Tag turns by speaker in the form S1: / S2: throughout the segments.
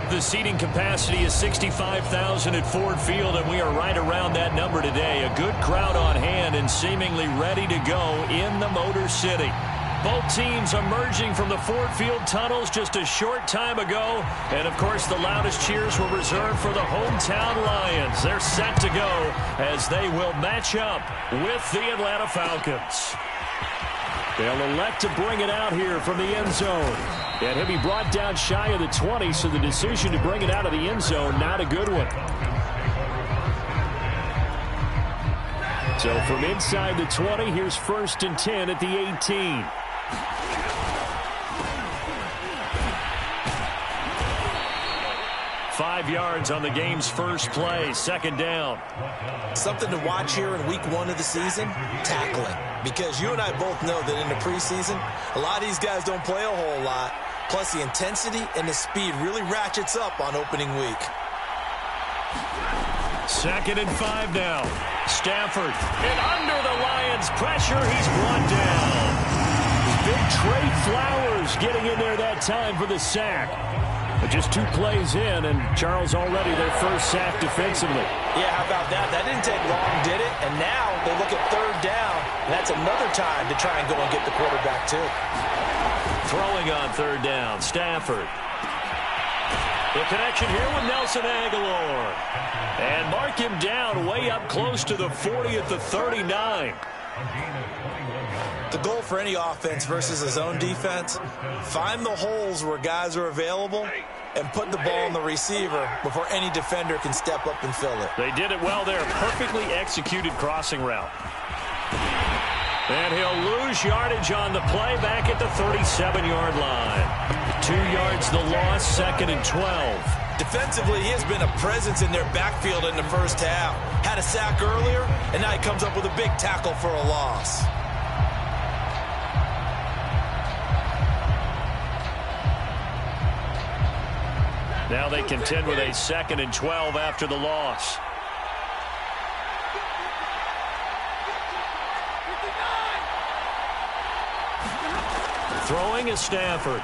S1: The seating capacity is 65,000 at Ford Field, and we are right around that number today. A good crowd on hand and seemingly ready to go in the Motor City. Both teams emerging from the Ford Field tunnels just a short time ago. And, of course, the loudest cheers were reserved for the hometown Lions. They're set to go as they will match up with the Atlanta Falcons. They'll elect to bring it out here from the end zone. And he'll be brought down shy of the 20, so the decision to bring it out of the end zone, not a good one. So from inside the 20, here's 1st and 10 at the 18. Five yards on the game's first play, 2nd down.
S2: Something to watch here in week 1 of the season, tackling. Because you and I both know that in the preseason, a lot of these guys don't play a whole lot. Plus, the intensity and the speed really ratchets up on opening week.
S1: 2nd and 5 now. Stafford, and under the Lions' pressure, he's brought down. Big Trey Flowers getting in there that time for the sack. But just 2 plays in, and Charles already their first sack defensively.
S2: Yeah, how about that? That didn't take long, did it? And now they look at 3rd down, and that's another time to try and go and get the quarterback, too.
S1: Throwing on 3rd down, Stafford. The connection here with Nelson Aguilar. And mark him down way up close to the 40 at the 39.
S2: The goal for any offense versus a zone defense, find the holes where guys are available and put the ball on the receiver before any defender can step up and fill it.
S1: They did it well there. Perfectly executed crossing route. And he'll lose yardage on the play back at the 37-yard line. 2 yards the loss, 2nd and 12.
S2: Defensively, he has been a presence in their backfield in the first half. Had a sack earlier, and now he comes up with a big tackle for a loss.
S1: Now they contend with a 2nd and 12 after the loss. Throwing is Stafford.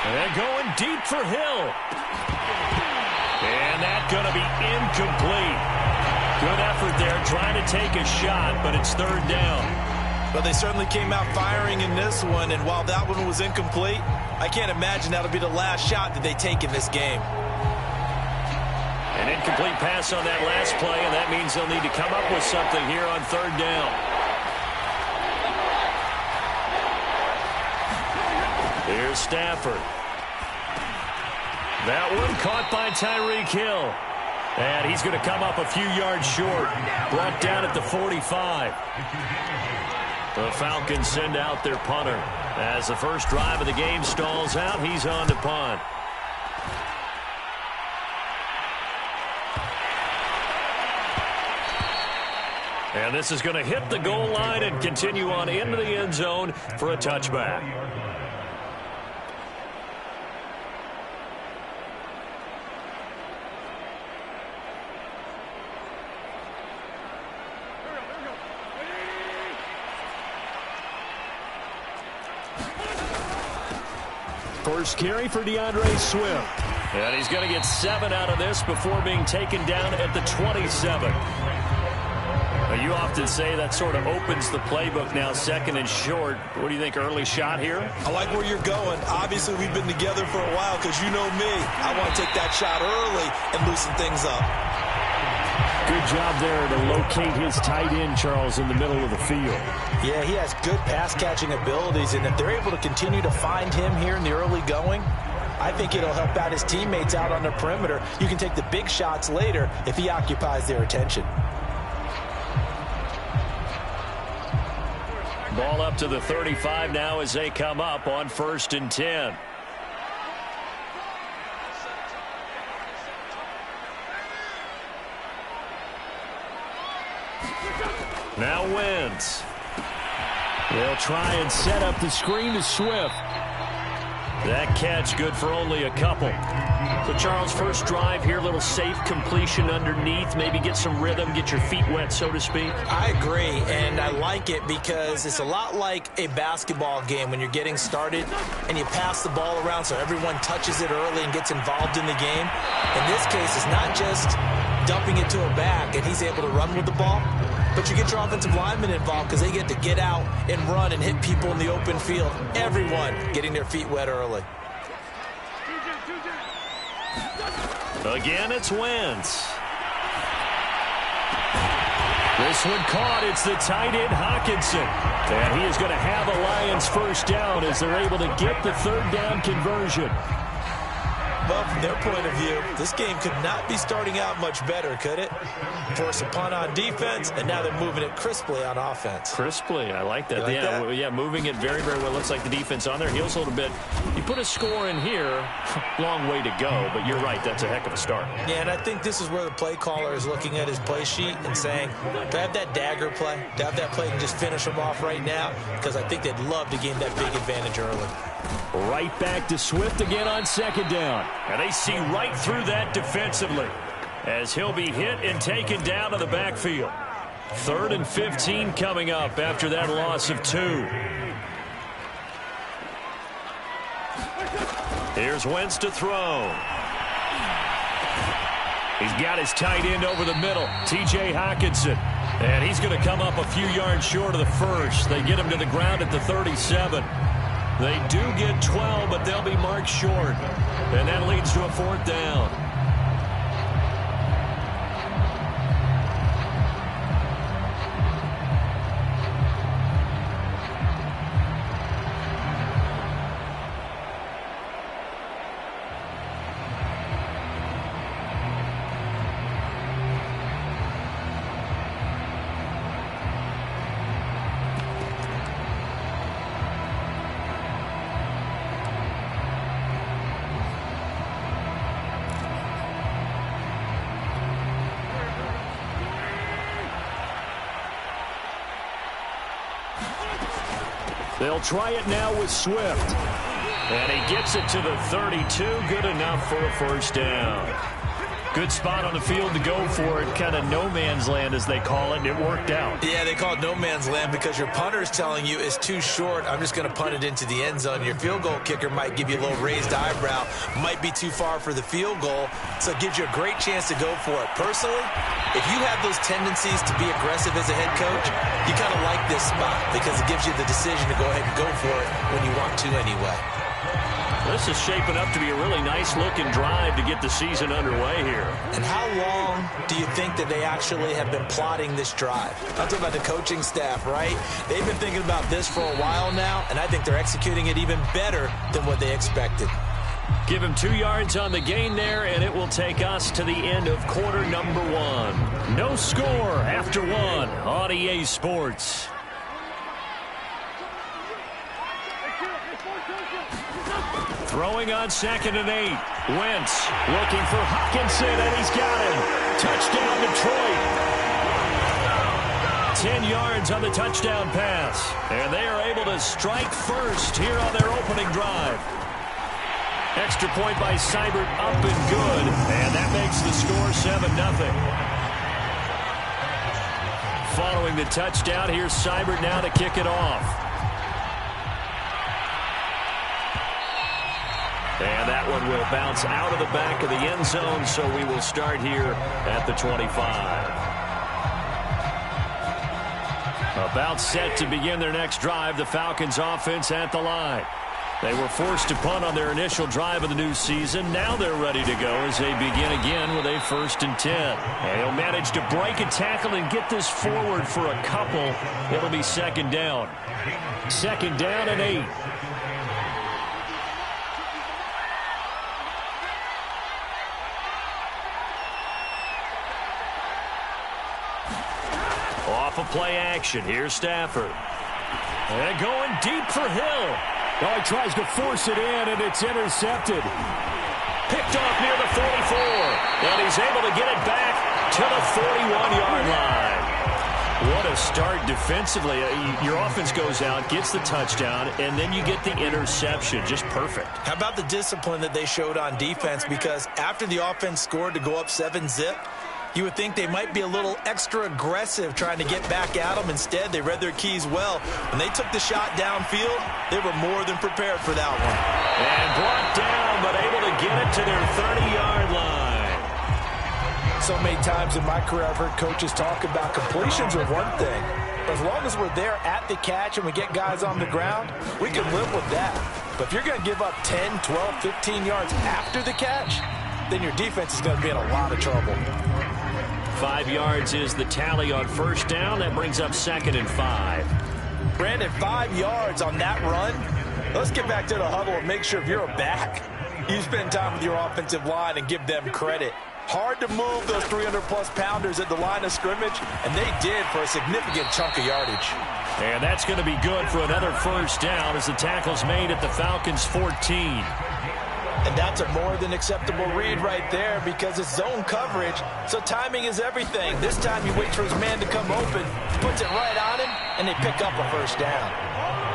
S1: And going deep for Hill. And that's going to be incomplete. Good effort there trying to take a shot, but it's 3rd down.
S2: But they certainly came out firing in this one, and while that one was incomplete, I can't imagine that'll be the last shot that they take in this game.
S1: An incomplete pass on that last play, and that means they'll need to come up with something here on 3rd down. Here's Stafford. That one caught by Tyreek Hill. And he's going to come up a few yards short. Brought down at the 45. The Falcons send out their punter. As the first drive of the game stalls out, he's on to punt. And this is going to hit the goal line and continue on into the end zone for a touchback. First carry for DeAndre Swift. And he's going to get 7 out of this before being taken down at the 27. Now, you often say that sort of opens the playbook now, 2nd and short. What do you think, early shot here?
S2: I like where you're going. Obviously, we've been together for a while because you know me. I want to take that shot early and loosen things up.
S1: Good job there to locate his tight end, Charles, in the middle of the field.
S2: Yeah, he has good pass-catching abilities, and if they're able to continue to find him here in the early going, I think it'll help out his teammates out on the perimeter. You can take the big shots later if he occupies their attention.
S1: Ball up to the 35 now as they come up on 1st and 10. Now Wentz. They'll try and set up the screen to Swift. That catch good for only a couple. So, Charles, first drive here, little safe completion underneath. Maybe get some rhythm, get your feet wet, so to speak.
S2: I agree, and I like it because it's a lot like a basketball game when you're getting started and you pass the ball around so everyone touches it early and gets involved in the game. In this case, it's not just dumping it to a back and he's able to run with the ball, but you get your offensive linemen involved because they get to get out and run and hit people in the open field. Everyone getting their feet wet early.
S1: Again, it's Wentz. This one caught. It's the tight end, Hockenson. And he is going to have a Lions first down as they're able to get the third down conversion.
S2: Well, from their point of view, this game could not be starting out much better, could it? Force a punt on defense, and now they're moving it crisply on offense.
S1: Crisply, I like that.
S2: Like that?
S1: Yeah, moving it very, very well. Looks like the defense on their heels a little bit. You put a score in here, long way to go, but you're right, that's a heck of a start.
S2: Yeah, and I think this is where the play caller is looking at his play sheet and saying, to have that dagger play, to have that play and just finish them off right now, because I think they'd love to gain that big advantage early.
S1: Right back to Swift again on second down. And they see right through that defensively as he'll be hit and taken down to the backfield. 3rd and 15 coming up after that loss of 2. Here's Wentz to throw. He's got his tight end over the middle, T.J. Hockenson. And he's going to come up a few yards short of the first. They get him to the ground at the 37. They do get 12, but they'll be marked short. And that leads to a 4th down. They'll try it now with Swift. And he gets it to the 32. Good enough for a first down. Good spot on the field to go for it. Kind of no man's land, as they call it, and it worked out.
S2: Yeah, they call it no man's land because your punter's telling you it's too short. I'm just going to punt it into the end zone. Your field goal kicker might give you a little raised eyebrow. Might be too far for the field goal, so it gives you a great chance to go for it. Personally, if you have those tendencies to be aggressive as a head coach, you kind of like this spot because it gives you the decision to go ahead and go for it when you want to anyway.
S1: This is shaping up to be a really nice-looking drive to get the season underway here.
S2: And how long do you think that they actually have been plotting this drive? I'm talking about the coaching staff, right? They've been thinking about this for a while now, and I think they're executing it even better than what they expected.
S1: Give him 2 yards on the gain there, and it will take us to the end of quarter number 1. No score after 1 on EA Sports. Throwing on 2nd and 8. Wentz looking for Hockenson, and he's got him. Touchdown, Detroit. 10 yards on the touchdown pass. And they are able to strike first here on their opening drive. Extra point by Seibert, up and good. And that makes the score 7-0. Following the touchdown, here's Seibert now to kick it off. And that one will bounce out of the back of the end zone, so we will start here at the 25. About set to begin their next drive, the Falcons offense at the line. They were forced to punt on their initial drive of the new season. Now they're ready to go as they begin again with a 1st and 10. And he'll manage to break a tackle and get this forward for a couple. It'll be 2nd down. 2nd down and 8. Off of play action. Here's Stafford. And going deep for Hill. Oh, he tries to force it in, and it's intercepted. Picked off near the 44. And he's able to get it back to the 41-yard line. What a start defensively. Your offense goes out, gets the touchdown, and then you get the interception. Just perfect.
S2: How about the discipline that they showed on defense? Because after the offense scored to go up 7-zip, you would think they might be a little extra aggressive trying to get back at them. Instead, they read their keys well. When they took the shot downfield, they were more than prepared for that one.
S1: And brought down, but able to get it to their 30-yard line.
S2: So many times in my career, I've heard coaches talk about completions are one thing. But as long as we're there at the catch and we get guys on the ground, we can live with that. But if you're going to give up 10, 12, 15 yards after the catch, then your defense is going to be in a lot of trouble.
S1: 5 yards is the tally on first down. That brings up 2nd and 5.
S2: Brandon, 5 yards on that run. Let's get back to the huddle and make sure if you're a back, you spend time with your offensive line and give them credit. Hard to move those 300-plus pounders at the line of scrimmage, and they did for a significant chunk of yardage.
S1: And that's going to be good for another first down as the tackle's made at the Falcons' 14.
S2: And that's a more than acceptable read right there because it's zone coverage, so timing is everything. This time you wait for his man to come open, puts it right on him, and they pick up a first down.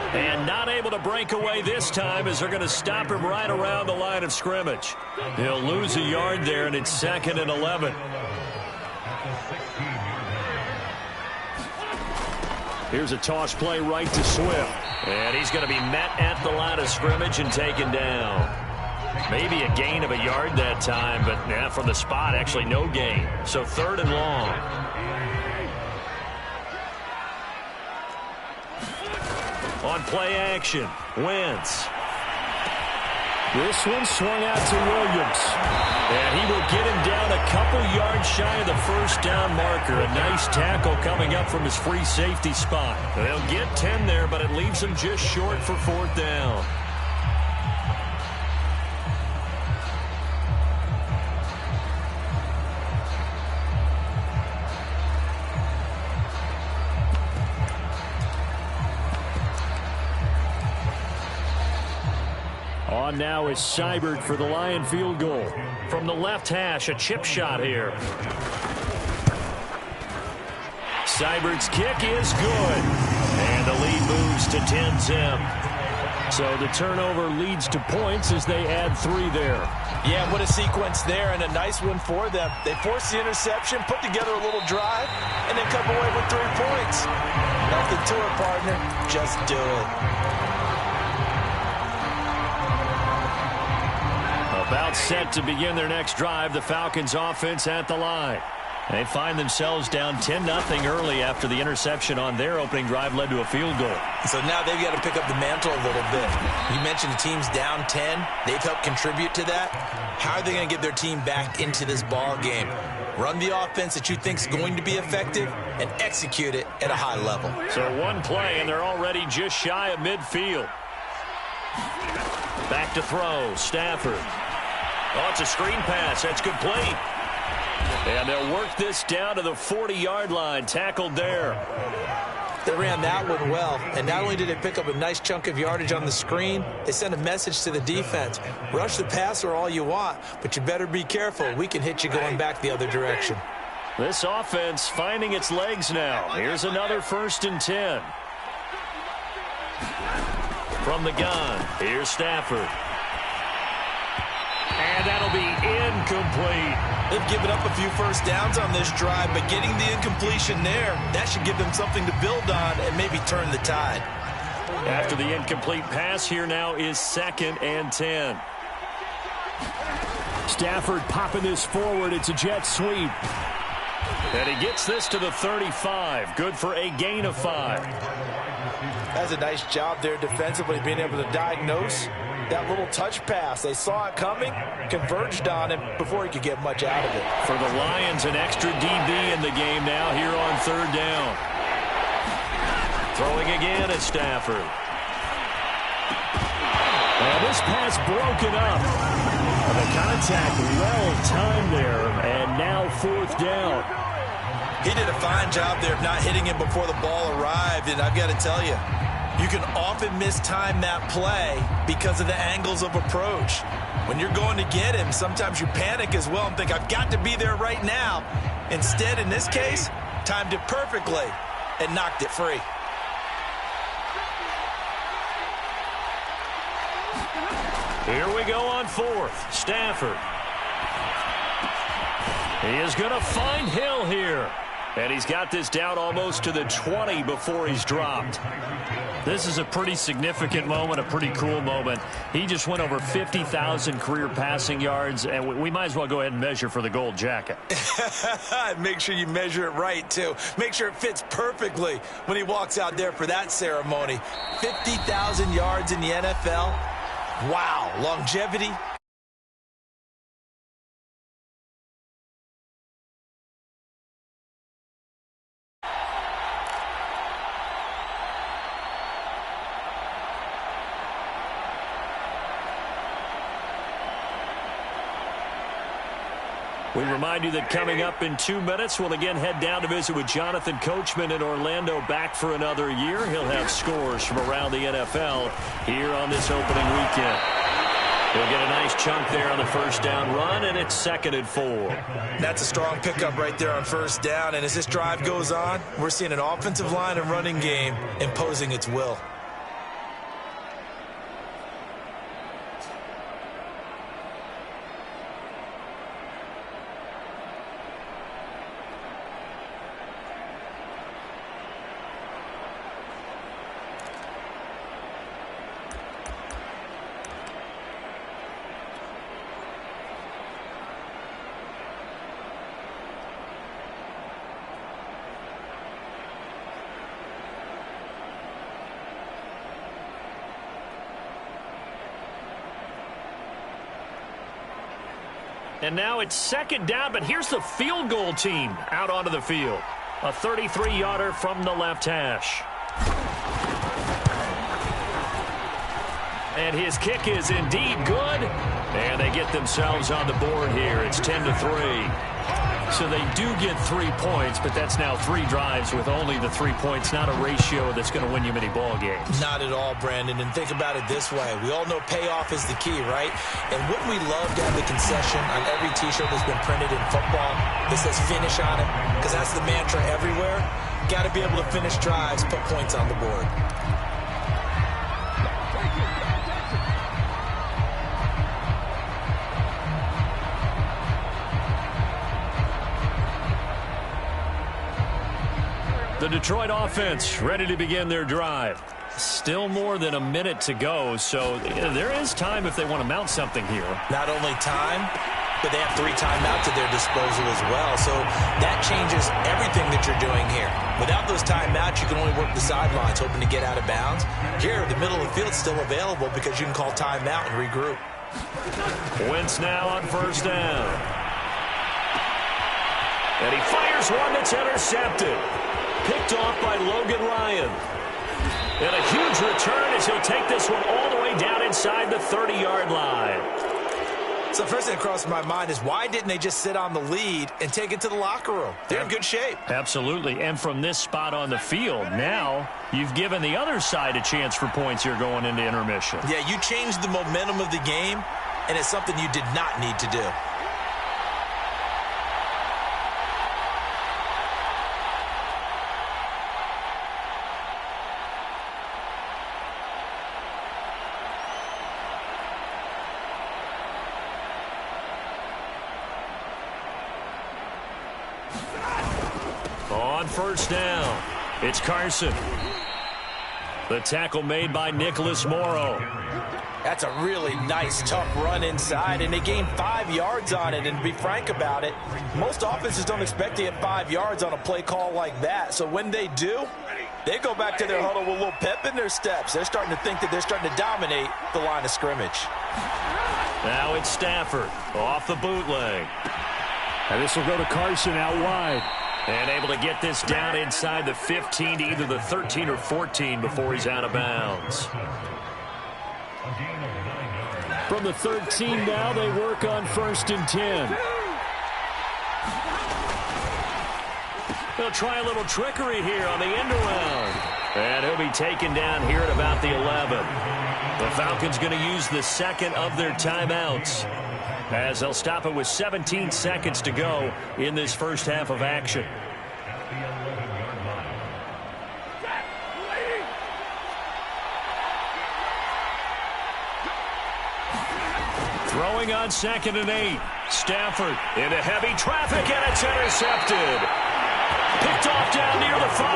S1: And not able to break away this time as they're going to stop him right around the line of scrimmage. He'll lose a yard there, and it's 2nd and 11. Here's a toss play right to Swift. And he's going to be met at the line of scrimmage and taken down. Maybe a gain of a yard that time, but from the spot, actually no gain. So 3rd and long. On play action, Wentz. This one swung out to Williams. And he will get him down a couple yards shy of the first down marker. A nice tackle coming up from his free safety spot. They'll get 10 there, but it leaves him just short for 4th down. On now is Seibert for the Lion field goal. From the left hash, a chip shot here. Seibert's kick is good. And the lead moves to 10-zip. So the turnover leads to points as they add 3 there.
S2: Yeah, what a sequence there, and a nice one for them. They force the interception, put together a little drive, and then come away with 3 points. Nothing to it, partner. Just do it.
S1: About set to begin their next drive, the Falcons offense at the line. They find themselves down 10-0 early after the interception on their opening drive led to a field goal.
S2: So now they've got to pick up the mantle a little bit. You mentioned the team's down 10. They've helped contribute to that. How are they going to get their team back into this ball game? Run the offense that you think is going to be effective and execute it at a high level.
S1: So one play, and they're already just shy of midfield. Back to throw, Stafford. Oh, it's a screen pass. That's complete. And they'll work this down to the 40-yard line. Tackled there.
S2: They ran that one well. And not only did they pick up a nice chunk of yardage on the screen, they sent a message to the defense. Rush the passer all you want, but you better be careful. We can hit you going back the other direction.
S1: This offense finding its legs now. Here's another 1st and 10. From the gun, here's Stafford. And that'll be incomplete.
S2: They've given up a few first downs on this drive, but getting the incompletion there, that should give them something to build on and maybe turn the tide.
S1: After the incomplete pass, here now is 2nd and 10. Stafford popping this forward. It's a jet sweep. And he gets this to the 35. Good for a gain of 5.
S2: That's a nice job there defensively, being able to diagnose that little touch pass. They saw it coming, converged on him before he could get much out of it.
S1: For the Lions, an extra DB in the game now here on 3rd down. Throwing again at Stafford. And this pass broken up. And the contact well timed there, and now 4th down.
S2: He did a fine job there of not hitting him before the ball arrived, and I've got to tell you, you can often mistime that play because of the angles of approach. When you're going to get him, sometimes you panic as well and think, I've got to be there right now. Instead, in this case, timed it perfectly. and knocked it free.
S1: Here we go on fourth. Stafford. He is going to find Hill here. And he's got this down almost to the 20 before he's dropped. This is a pretty significant moment, a pretty cool moment. He just went over 50,000 career passing yards, and we might as well go ahead and measure for the gold jacket.
S2: Make sure you measure it right, too. Make sure it fits perfectly when he walks out there for that ceremony. 50,000 yards in the NFL. Wow, longevity.
S1: We remind you that coming up in 2 minutes, we'll again head down to visit with Jonathan Coachman in Orlando, back for another year. He'll have scores from around the NFL here on this opening weekend. He'll get a nice chunk there on the first down run, and it's 2nd and 4.
S2: That's a strong pickup right there on first down, and as this drive goes on, we're seeing an offensive line and running game imposing its will.
S1: And now it's 2nd down, but here's the field goal team out onto the field. A 33-yarder from the left hash. And his kick is indeed good. And they get themselves on the board here. It's 10-3. So they do get 3 points, but that's now 3 drives with only the 3 points, not a ratio that's going to win you many ball games.
S2: Not at all, Brandon. And think about it this way. We all know payoff is the key, right? And wouldn't we love to have the concession on every T-shirt that's been printed in football that says finish on it? Because that's the mantra everywhere. Got to be able to finish drives, put points on the board.
S1: The Detroit offense ready to begin their drive. Still more than a minute to go, so there is time if they want to mount something here.
S2: Not only time, but they have 3 timeouts at their disposal as well. So that changes everything that you're doing here. Without those timeouts, you can only work the sidelines, hoping to get out of bounds. Here, the middle of the field's still available because you can call timeout and regroup.
S1: Wentz now on first down. And he fires one that's intercepted. Picked off by Logan Ryan. And a huge return as he'll take this one all the way down inside the 30-yard line.
S2: So first thing that crossed my mind is why didn't they just sit on the lead and take it to the locker room? They're in good shape.
S1: Absolutely. And from this spot on the field, now you've given the other side a chance for points here going into intermission.
S2: Yeah, you changed the momentum of the game, and it's something you did not need to do.
S1: On first down, it's Carson. The tackle made by Nicholas Morrow.
S2: That's a really nice, tough run inside, and they gained 5 yards on it. And to be frank about it, most offenses don't expect to get 5 yards on a play call like that. So when they do, they go back to their huddle with a little pep in their steps. They're starting to think that they're starting to dominate the line of scrimmage.
S1: Now it's Stafford off the bootleg. And this will go to Carson out wide. And able to get this down inside the 15 to either the 13 or 14 before he's out of bounds. From the 13 now, they work on 1st and 10. They'll try a little trickery here on the end around. And he'll be taken down here at about the 11. The Falcons going to use the 2nd of their timeouts, as they'll stop it with 17 seconds to go in this first half of action. Throwing on 2nd and 8. Stafford into heavy traffic, and it's intercepted. Picked off down near the 5.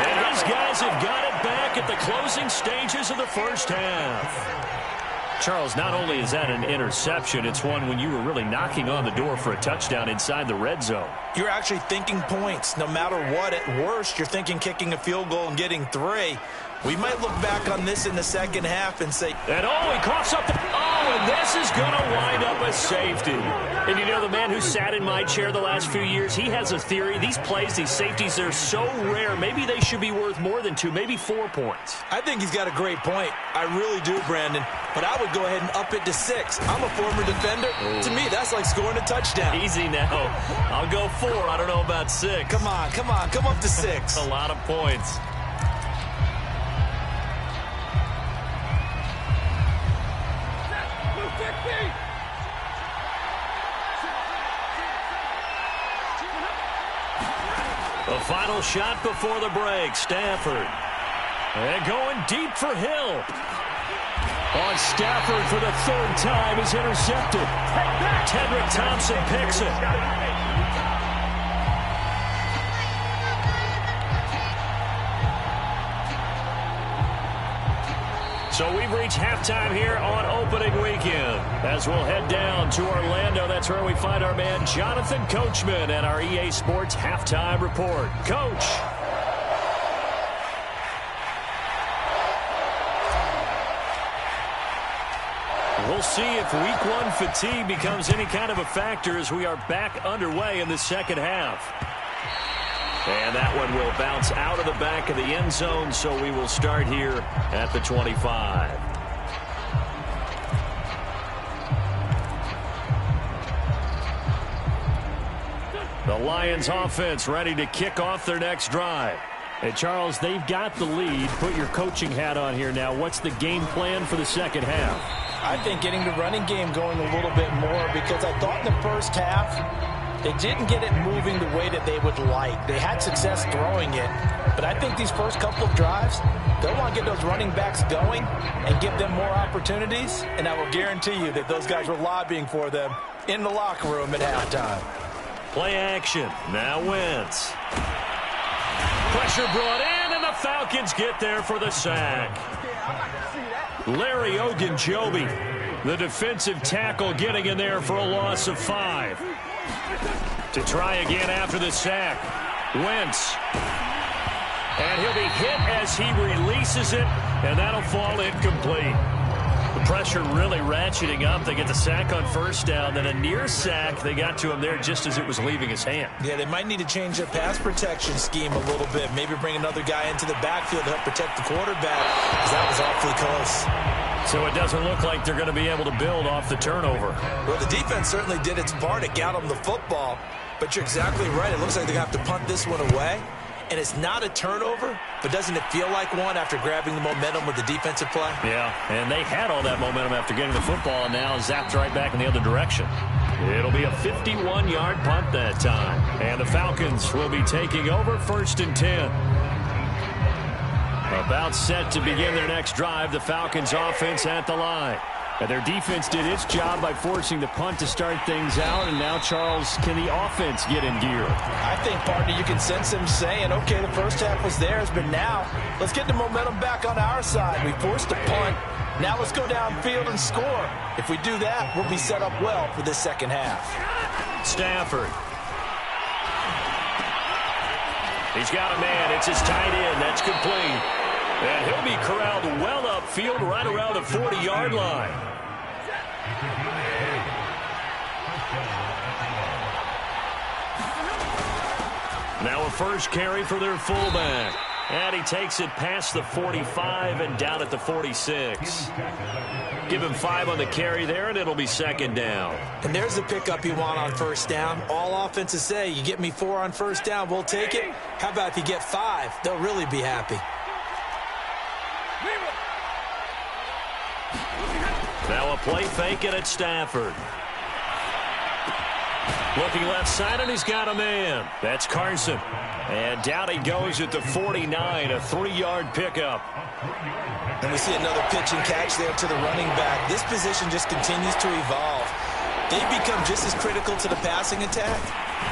S1: And his guys have got it back at the closing stages of the first half. Charles, not only is that an interception, it's one when you were really knocking on the door for a touchdown inside the red zone.
S2: You're actually thinking points. No matter what, at worst, you're thinking kicking a field goal and getting 3. We might look back on this in the second half and say...
S1: And he coughs up and this is going to wind up a safety. And you know, the man who sat in my chair the last few years, he has a theory. These plays, these safeties, they're so rare. Maybe they should be worth more than 2, maybe 4 points.
S2: I think he's got a great point. I really do, Brandon. But I would go ahead and up it to 6. I'm a former defender. Ooh. To me, that's like scoring a touchdown.
S1: Easy now. I'll go 4. I don't know about 6.
S2: Come on. Come up to 6.
S1: A lot of points. The final shot before the break, Stafford. And going deep for Hill. On Stafford for the 3rd time is intercepted. Tedrick Thompson picks it. So we've reached halftime here on opening weekend. As we'll head down to Orlando, that's where we find our man Jonathan Coachman at our EA Sports Halftime Report. Coach. We'll see if week 1 fatigue becomes any kind of a factor as we are back underway in the second half. And that one will bounce out of the back of the end zone, so we will start here at the 25. The Lions offense ready to kick off their next drive. Hey, Charles, they've got the lead. Put your coaching hat on here now. What's the game plan for the second half?
S2: I think getting the running game going a little bit more, because I thought in the first half they didn't get it moving the way that they would like. They had success throwing it, but I think these first couple of drives, they'll want to get those running backs going and give them more opportunities, and I will guarantee you that those guys were lobbying for them in the locker room at halftime.
S1: Play action. Now Wentz. Pressure brought in, and the Falcons get there for the sack. Larry Ogunjobi, the defensive tackle, getting in there for a loss of 5. To try again after the sack. Wentz. And he'll be hit as he releases it, and that'll fall incomplete. The pressure really ratcheting up. They get the sack on first down, then a near sack. They got to him there just as it was leaving his hand.
S2: Yeah, they might need to change their pass protection scheme a little bit. Maybe bring another guy into the backfield to help protect the quarterback, because that was awfully close.
S1: So it doesn't look like they're going to be able to build off the turnover.
S2: Well, the defense certainly did its part to get them the football, but you're exactly right. It looks like they're going to have to punt this one away. And it's not a turnover, but doesn't it feel like one after grabbing the momentum with the defensive play?
S1: Yeah, and they had all that momentum after getting the football, and now zapped right back in the other direction. It'll be a 51-yard punt that time. And the Falcons will be taking over 1st and 10. About set to begin their next drive, the Falcons offense at the line. And their defense did its job by forcing the punt to start things out. And now, Charles, can the offense get in gear?
S2: I think, partner, you can sense them saying, okay, the first half was theirs, but now let's get the momentum back on our side. We forced a punt. Now let's go downfield and score. If we do that, we'll be set up well for this second half.
S1: Stafford. He's got a man. It's his tight end. That's complete. And he'll be corralled well upfield right around the 40-yard line. Now a first carry for their fullback. And he takes it past the 45 and down at the 46. Give him 5 on the carry there, and it'll be 2nd down.
S2: And there's the pickup you want on first down. All offenses say, you get me 4 on first down, we'll take it. How about if you get 5? They'll really be happy.
S1: Now a play fake it at Stafford. Looking left side, and he's got a man. That's Carson. And down he goes at the 49, a 3-yard pickup.
S2: And we see another pitch and catch there to the running back. This position just continues to evolve. They become just as critical to the passing attack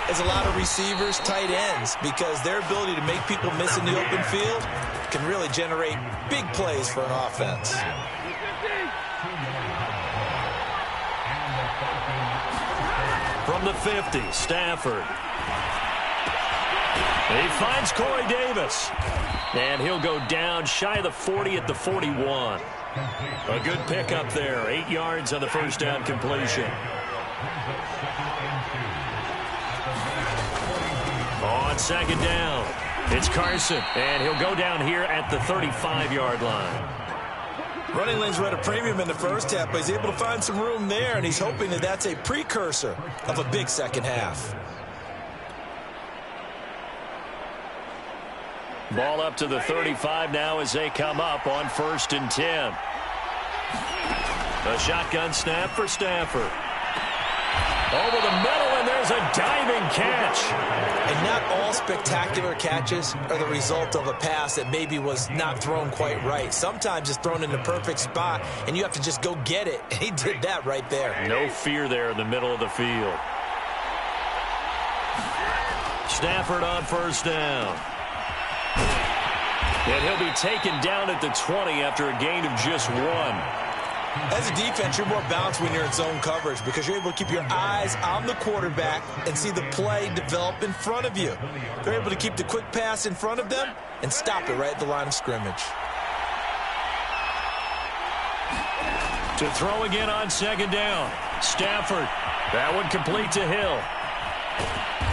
S2: as a lot of receivers, tight ends, because their ability to make people miss in the open field can really generate big plays for an offense.
S1: From the 50, Stafford. He finds Corey Davis. And he'll go down shy of the 40 at the 41. A good pickup there. 8 yards on the first down completion. On second down, it's Carson. And he'll go down here at the 35-yard line.
S2: Running lanes were at a premium in the first half, but he's able to find some room there, and he's hoping that that's a precursor of a big second half.
S1: Ball up to the 35 now as they come up on 1st and 10. A shotgun snap for Stafford. Over the middle, and there's a diving catch.
S2: And not all spectacular catches are the result of a pass that maybe was not thrown quite right. Sometimes it's thrown in the perfect spot, and you have to just go get it. And he did that right there.
S1: No fear there in the middle of the field. Stafford on 1st down. And he'll be taken down at the 20 after a gain of just 1.
S2: As a defense, you're more balanced when you're in zone coverage because you're able to keep your eyes on the quarterback and see the play develop in front of you. They're able to keep the quick pass in front of them and stop it right at the line of scrimmage.
S1: To throw again on 2nd down. Stafford. That one complete to Hill.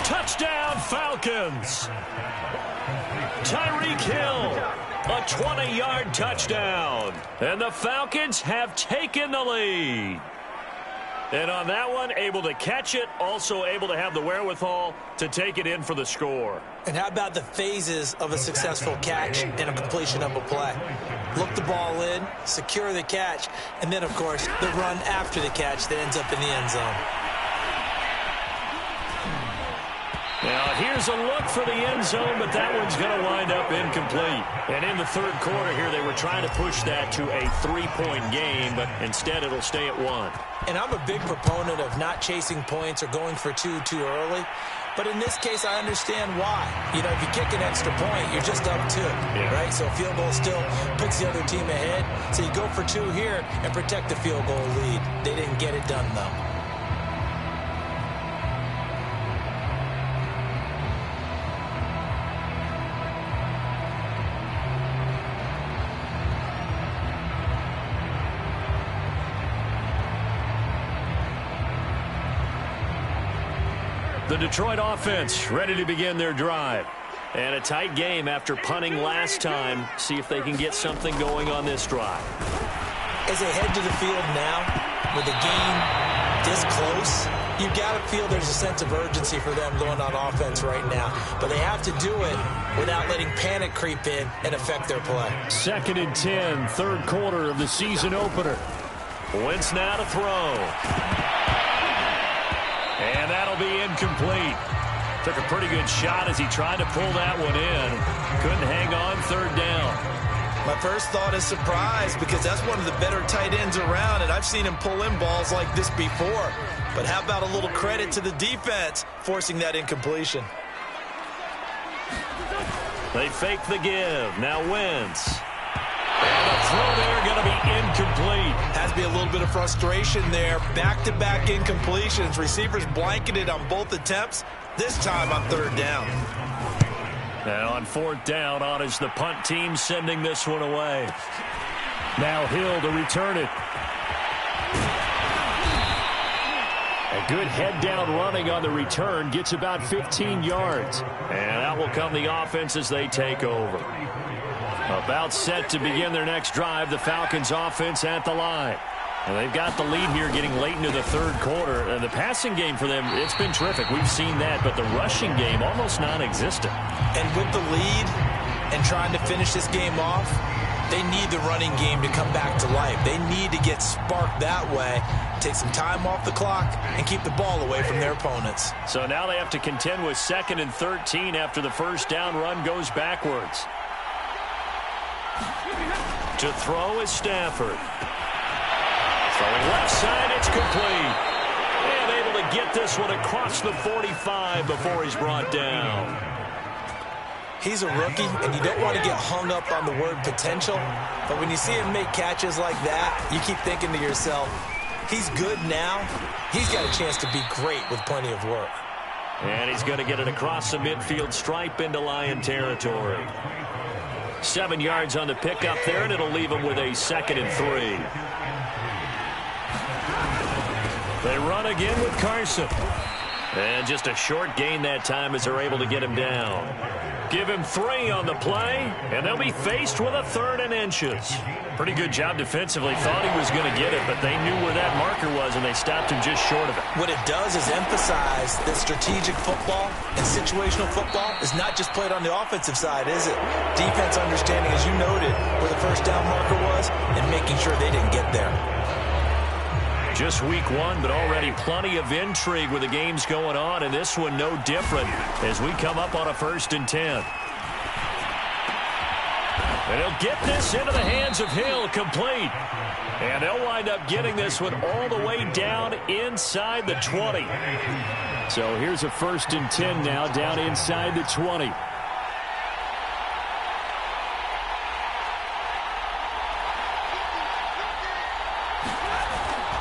S1: Touchdown, Falcons. Tyreek Hill. A 20-yard touchdown. And the Falcons have taken the lead. And on that one, able to catch it, also able to have the wherewithal to take it in for the score.
S2: And how about the phases of a successful catch and a completion of a play? Look the ball in, secure the catch, and then, of course, the run after the catch that ends up in the end zone.
S1: Now, here's a look for the end zone, but that one's going to wind up incomplete. And in the 3rd quarter here, they were trying to push that to a 3-point game, but instead it'll stay at 1.
S2: And I'm a big proponent of not chasing points or going for 2 too early. But in this case, I understand why. You know, if you kick an extra point, you're just up 2, right? So a field goal still puts the other team ahead. So you go for 2 here and protect the field goal lead. They didn't get it done, though.
S1: The Detroit offense ready to begin their drive. And a tight game after punting last time. See if they can get something going on this drive.
S2: As they head to the field now, with the game this close, you've got to feel there's a sense of urgency for them going on offense right now. But they have to do it without letting panic creep in and affect their play.
S1: 2nd and 10, 3rd quarter of the season opener. Wentz now to throw. And that'll be incomplete. Took a pretty good shot as he tried to pull that one in. Couldn't hang on 3rd down.
S2: My first thought is surprise because that's one of the better tight ends around, and I've seen him pull in balls like this before. But how about a little credit to the defense forcing that incompletion?
S1: They fake the give. Now Wentz. And the throw there going to be incomplete.
S2: Has to be a little bit of frustration there. Back-to-back incompletions. Receivers blanketed on both attempts. This time on 3rd down.
S1: And on 4th down, on is the punt team sending this one away. Now Hill to return it. A good head-down running on the return. Gets about 15 yards. And that will come the offense as they take over. About set to begin their next drive, the Falcons offense at the line. And they've got the lead here getting late into the 3rd quarter. And the passing game for them, it's been terrific. We've seen that, but the rushing game almost non-existent.
S2: And with the lead and trying to finish this game off, they need the running game to come back to life. They need to get sparked that way, take some time off the clock, and keep the ball away from their opponents.
S1: So now they have to contend with 2nd and 13 after the first down run goes backwards. To throw is Stafford. Throwing left side, it's complete. And able to get this one across the 45 before he's brought down.
S2: He's a rookie, and you don't want to get hung up on the word potential. But when you see him make catches like that, you keep thinking to yourself, he's good now. He's got a chance to be great with plenty of work.
S1: And he's going to get it across the midfield stripe into Lion territory. 7 yards on the pickup there, and it'll leave him with a 2nd and 3. They run again with Carson. And just a short gain that time as they're able to get him down. Give him 3 on the play, and they'll be faced with a 3rd and inches. Pretty good job defensively. Thought he was going to get it, but they knew where that marker was, and they stopped him just short of it.
S2: What it does is emphasize that strategic football and situational football is not just played on the offensive side, is it? Defense understanding, as you noted, where the first down marker was and making sure they didn't get there.
S1: Just week 1, but already plenty of intrigue with the games going on, and this one no different as we come up on a 1st and 10. And he'll get this into the hands of Hill, complete. And they'll wind up getting this one all the way down inside the 20. So here's a 1st and 10 now, down inside the 20.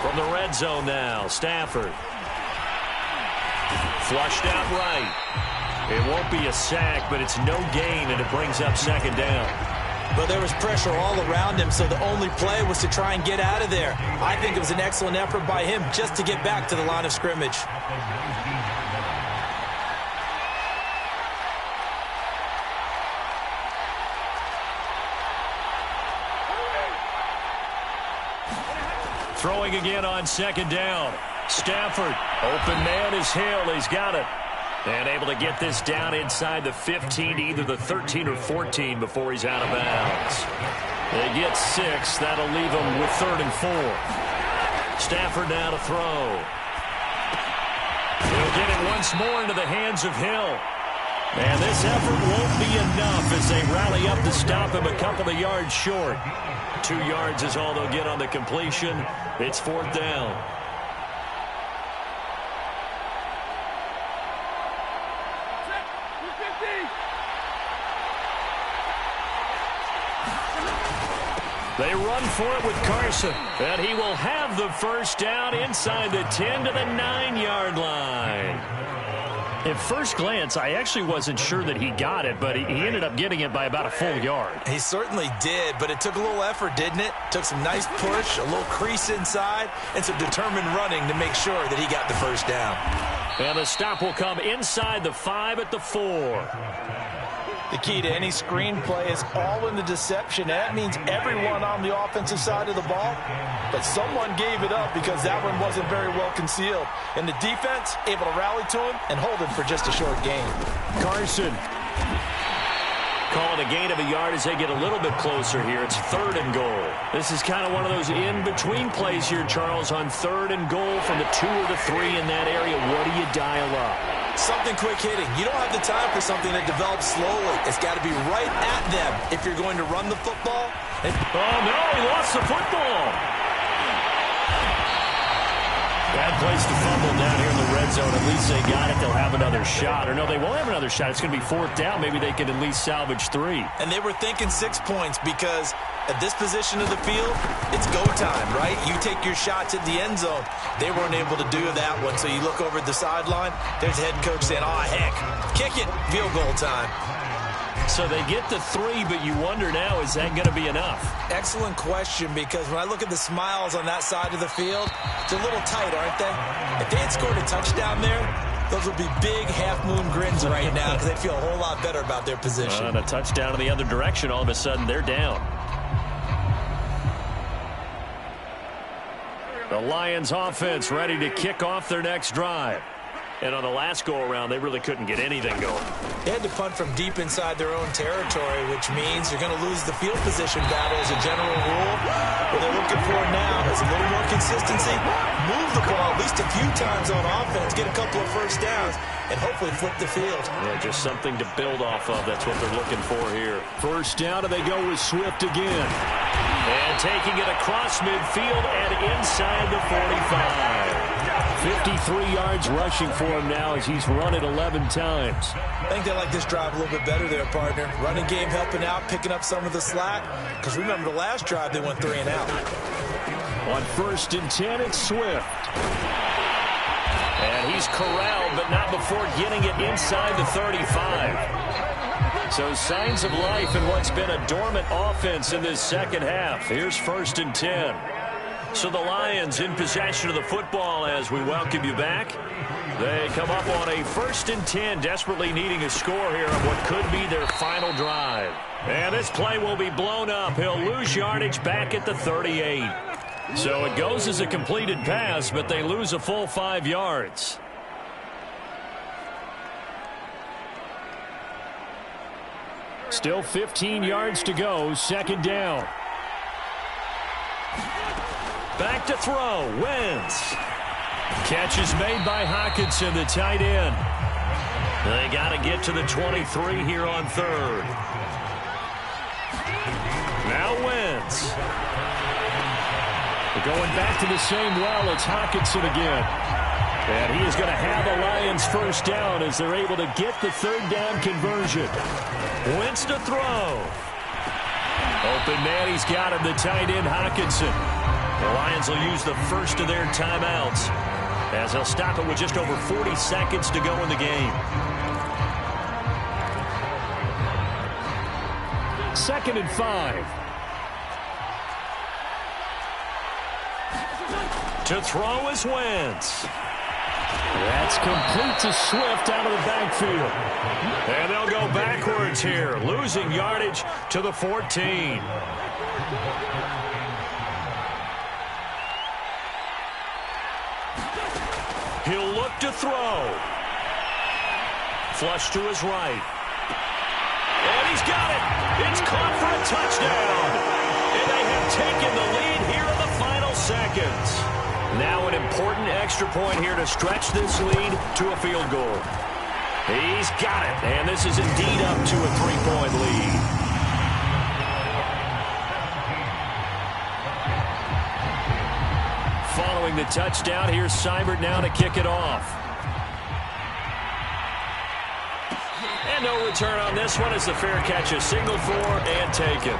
S1: From the red zone now, Stafford. Flushed out right. It won't be a sack, but it's no gain, and it brings up 2nd down.
S2: Well, there was pressure all around him, so the only play was to try and get out of there. I think it was an excellent effort by him just to get back to the line of scrimmage.
S1: Throwing again on 2nd down. Stafford, open man is Hill. He's got it. And able to get this down inside the 15, either the 13 or 14 before he's out of bounds. They get 6. That'll leave them with 3rd and 4. Stafford now to throw. He'll get it once more into the hands of Hill. And this effort won't be enough as they rally up to stop him a couple of yards short. 2 yards is all they'll get on the completion. It's 4th down. They run for it with Carson, and he will have the 1st down inside the 10 to the 9-yard line. At first glance, I actually wasn't sure that he got it, but he ended up getting it by about a full yard.
S2: He certainly did, but it took a little effort, didn't it? Took some nice push, a little crease inside, and some determined running to make sure that he got the 1st down.
S1: And the stop will come inside the 5 at the 4.
S2: The key to any screen play is all in the deception. That means everyone on the offensive side of the ball, but someone gave it up because that one wasn't very well concealed. And the defense able to rally to him and hold him for just a short gain.
S1: Carson calling a gain of a yard as they get a little bit closer here. It's 3rd and goal. This is kind of one of those in-between plays here, Charles, on 3rd and goal from the 2 or the 3 in that area. What do you dial up?
S2: Something quick hitting. You don't have the time for something that develops slowly. It's got to be right at them if you're going to run the football.
S1: Oh, no, he lost the football. Bad place to fumble down here in the red zone. At least they got it. They'll have another shot. Or no, they won't have another shot. It's going to be 4th down. Maybe they can at least salvage 3.
S2: And they were thinking 6 points because at this position of the field, it's go time, right? You take your shots at the end zone. They weren't able to do that one. So you look over at the sideline. There's the head coach saying, oh, heck, kick it. Field goal time.
S1: So they get the 3, but you wonder now, is that going to be enough?
S2: Excellent question, because when I look at the smiles on that side of the field, it's a little tight, aren't they? If they had scored a touchdown there, those would be big half-moon grins right now because they feel a whole lot better about their position.
S1: And a touchdown in the other direction, all of a sudden they're down. The Lions offense ready to kick off their next drive. And on the last go-around, they really couldn't get anything going.
S2: They had to punt from deep inside their own territory, which means you're going to lose the field position battle as a general rule. What they're looking for now is a little more consistency, move the ball at least a few times on offense, get a couple of 1st downs, and hopefully flip the field.
S1: Yeah, just something to build off of. That's what they're looking for here. 1st down, and they go with Swift again. And taking it across midfield and inside the 45. 53 yards rushing for him now as he's run it 11 times.
S2: I think they like this drive a little bit better there, partner. Running game helping out, picking up some of the slack. Because remember the last drive, they went 3 and out.
S1: On 1st and 10, it's Swift. And he's corralled, but not before getting it inside the 35. So signs of life in what's been a dormant offense in this second half. Here's 1st and 10. So the Lions in possession of the football as we welcome you back. They come up on a 1st and 10, desperately needing a score here on what could be their final drive. And this play will be blown up. He'll lose yardage back at the 38. So it goes as a completed pass, but they lose a full 5 yards. Still 15 yards to go, 2nd down. Back to throw, Wentz. Catch is made by Hockenson, the tight end. They got to get to the 23 here on 3rd. Now Wentz. They're going back to the same well. It's Hockenson again. And he is going to have the Lions 1st down as they're able to get the 3rd down conversion. Wentz to throw. Open man, he's got him, the tight end Hockenson. The Lions will use the first of their timeouts as they'll stop it with just over 40 seconds to go in the game. 2nd and 5. To throw is Wentz. That's complete to Swift out of the backfield. And they'll go backwards here, losing yardage to the 14. He'll look to throw. Flush to his right. And he's got it. It's caught for a touchdown. And they have taken the lead here in the final seconds. Now an important extra point here to stretch this lead to a field goal. He's got it. And this is indeed up to a 3-point lead. Following the touchdown, here's Seibert now to kick it off. And no return on this one as the fair catch is signaled for and taken.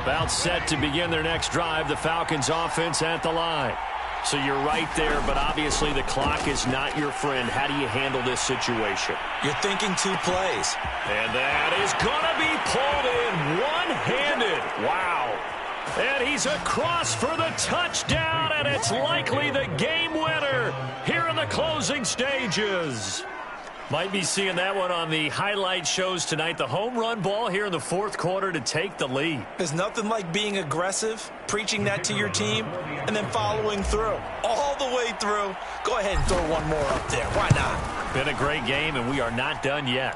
S1: About set to begin their next drive, the Falcons offense at the line. So you're right there, but obviously the clock is not your friend. How do you handle this situation?
S2: You're thinking 2 plays.
S1: And that is going to be pulled in one-handed. Wow. And he's across for the touchdown, and it's likely the game winner here in the closing stages. Might be seeing that one on the highlight shows tonight. The home run ball here in the 4th quarter to take the lead.
S2: There's nothing like being aggressive, preaching that to your team, and then following through. All the way through. Go ahead and throw one more up there. Why not?
S1: Been a great game, and we are not done yet.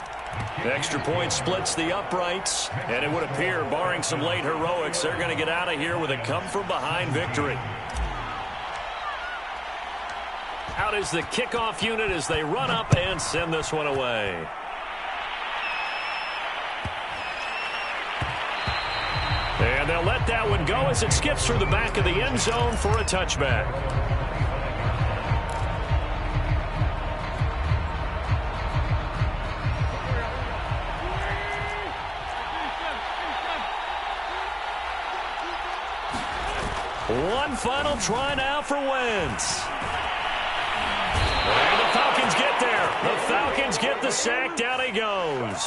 S1: The extra point splits the uprights, and it would appear, barring some late heroics, they're going to get out of here with a come-from-behind victory. Out is the kickoff unit as they run up and send this one away. And they'll let that one go as it skips through the back of the end zone for a touchback. One final try now for Wentz. And the Falcons get there. The Falcons get the sack. Down he goes.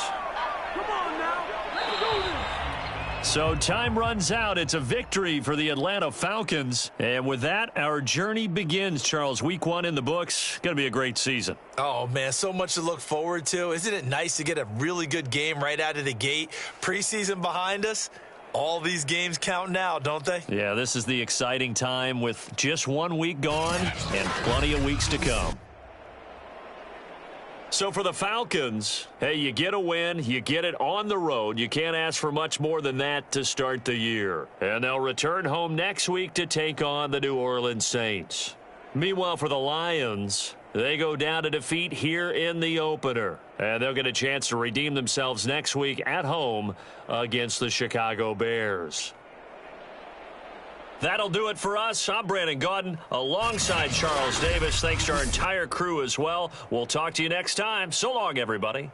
S1: So time runs out. It's a victory for the Atlanta Falcons. And with that, our journey begins, Charles. Week 1 in the books. Going to be a great season.
S2: Oh, man, so much to look forward to. Isn't it nice to get a really good game right out of the gate? Preseason behind us. All these games count now, don't they?
S1: Yeah, this is the exciting time with just 1 week gone and plenty of weeks to come. So for the Falcons, hey, you get a win, you get it on the road. You can't ask for much more than that to start the year. And they'll return home next week to take on the New Orleans Saints. Meanwhile, for the Lions, They go down to defeat here in the opener. And they'll get a chance to redeem themselves next week at home against the Chicago Bears. That'll do it for us. I'm Brandon Gaudin alongside Charles Davis. Thanks to our entire crew as well. We'll talk to you next time. So long, everybody.